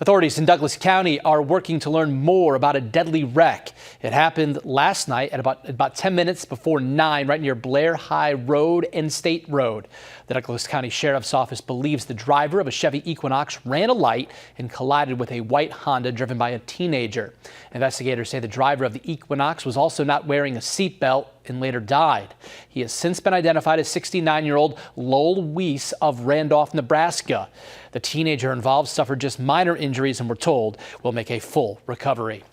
Authorities in Douglas County are working to learn more about a deadly wreck. It happened last night at about 10 minutes before 9 right near Blair High Road and State Road. The Douglas County Sheriff's Office believes the driver of a Chevy Equinox ran a light and collided with a white Honda driven by a teenager. Investigators say the driver of the Equinox was also not wearing a seatbelt and later died. He has since been identified as 69-year-old Lowell Weiss of Randolph, Nebraska. The teenager involved suffered just minor injuries and we're told will make a full recovery.